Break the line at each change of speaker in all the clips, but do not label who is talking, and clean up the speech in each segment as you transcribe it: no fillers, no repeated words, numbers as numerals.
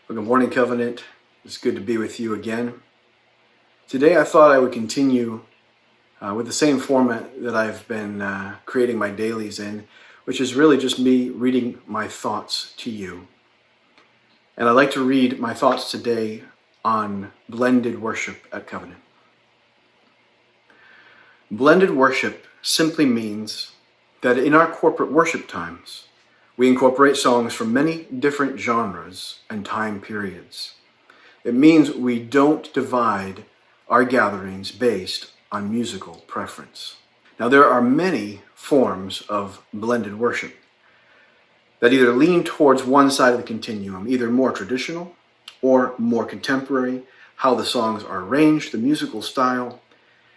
Well, good morning, Covenant. It's good to be with you again. Today I thought I would continue with the same format that I've been creating my dailies in, which is really just me reading my thoughts to you. And I'd like to read my thoughts today on blended worship at Covenant. Blended worship simply means that in our corporate worship times, we incorporate songs from many different genres and time periods. It means we don't divide our gatherings based on musical preference. Now, there are many forms of blended worship that either lean towards one side of the continuum, either more traditional or more contemporary, how the songs are arranged, the musical style.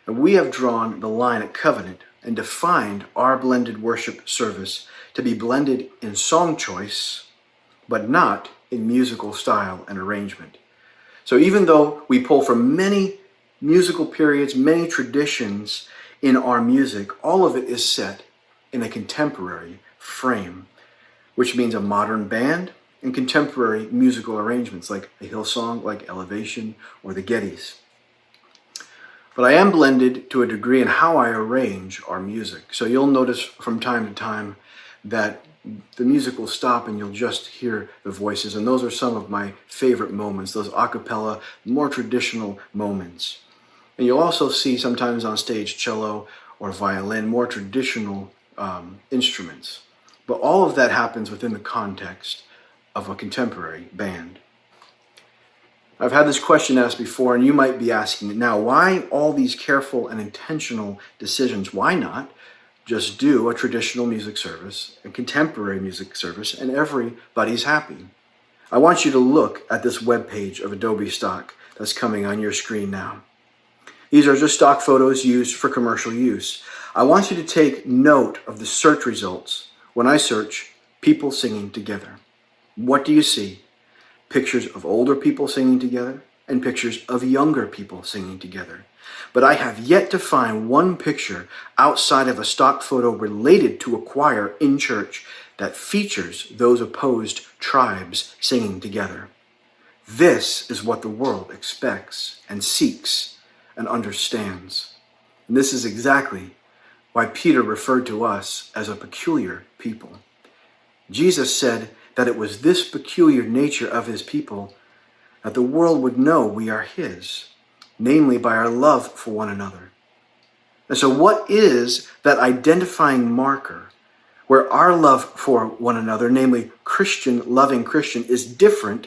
And we have drawn the line at Covenant and defined our blended worship service to be blended in song choice, but not in musical style and arrangement. So even though we pull from many musical periods, many traditions in our music, all of it is set in a contemporary frame, which means a modern band and contemporary musical arrangements like a Hillsong, like Elevation, or the Gettys. But I am blended to a degree in how I arrange our music. So you'll notice from time to time that the music will stop and you'll just hear the voices. And those are some of my favorite moments, those a cappella, more traditional moments. And you'll also see sometimes on stage cello or violin, more traditional instruments. But all of that happens within the context of a contemporary band. I've had this question asked before, and you might be asking it now. Why all these careful and intentional decisions? Why not just do a traditional music service, a contemporary music service, and everybody's happy? I want you to look at this webpage of Adobe Stock that's coming on your screen now. These are just stock photos used for commercial use. I want you to take note of the search results when I search people singing together. What do you see? Pictures of older people singing together and pictures of younger people singing together. But I have yet to find one picture outside of a stock photo related to a choir in church that features those opposed tribes singing together. This is what the world expects and seeks and understands. And this is exactly why Peter referred to us as a peculiar people. Jesus said that it was this peculiar nature of his people that the world would know we are his, namely by our love for one another. And so what is that identifying marker where our love for one another, namely Christian, loving Christian, is different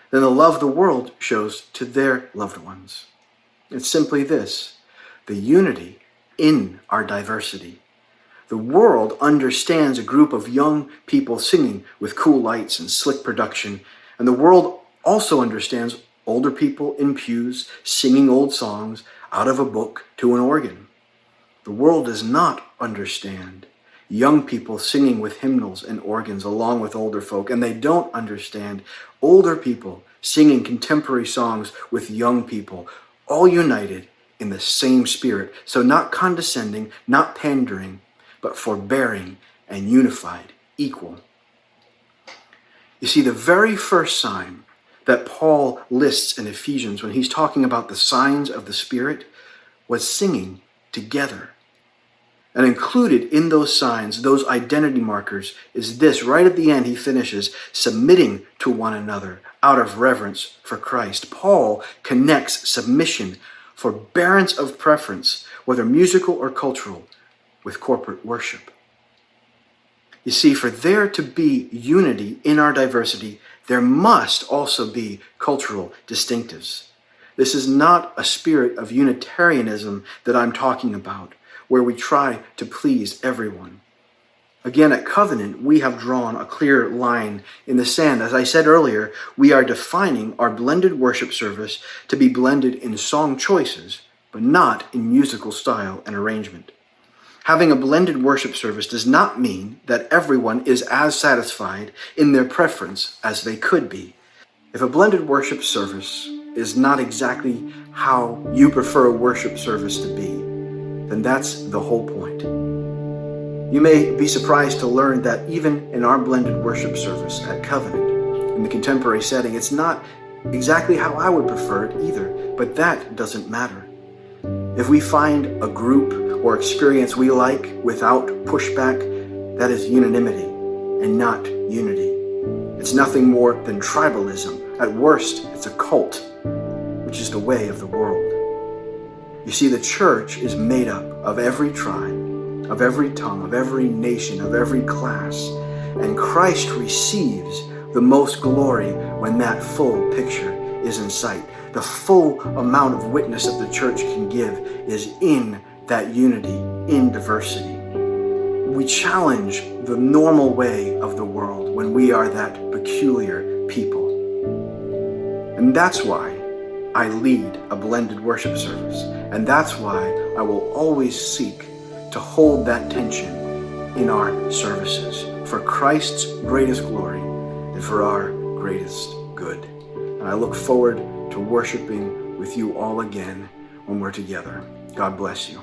than the love the world shows to their loved ones? It's simply this: the unity in our diversity. The world understands a group of young people singing with cool lights and slick production, and the world also understands older people in pews singing old songs out of a book to an organ. The world does not understand young people singing with hymnals and organs along with older folk, and they don't understand older people singing contemporary songs with young people, all united in the same spirit. So not condescending, not pandering, but forbearing and unified, equal. You see, the very first sign that Paul lists in Ephesians when he's talking about the signs of the Spirit was singing together. And included in those signs, those identity markers, is this. Right at the end, he finishes, submitting to one another out of reverence for Christ. Paul connects submission, forbearance of preference, whether musical or cultural, with corporate worship. You see, for there to be unity in our diversity, there must also be cultural distinctives. This is not a spirit of Unitarianism that I'm talking about, where we try to please everyone. Again, at Covenant, we have drawn a clear line in the sand. As I said earlier, we are defining our blended worship service to be blended in song choices, but not in musical style and arrangement. Having a blended worship service does not mean that everyone is as satisfied in their preference as they could be. If a blended worship service is not exactly how you prefer a worship service to be, then that's the whole point. You may be surprised to learn that even in our blended worship service at Covenant, in the contemporary setting. It's not exactly how I would prefer it either, but that doesn't matter. If we find a group or experience we like without pushback, that is unanimity and not unity. It's nothing more than tribalism. At worst, it's a cult, which is the way of the world. You see, the church is made up of every tribe, of every tongue, of every nation, of every class, and Christ receives the most glory when that full picture is in sight. The full amount of witness that the church can give is in that unity, in diversity. We challenge the normal way of the world when we are that peculiar people. And that's why I lead a blended worship service. And that's why I will always seek to hold that tension in our services for Christ's greatest glory and for our greatest good. And I look forward to worshiping with you all again when we're together. God bless you.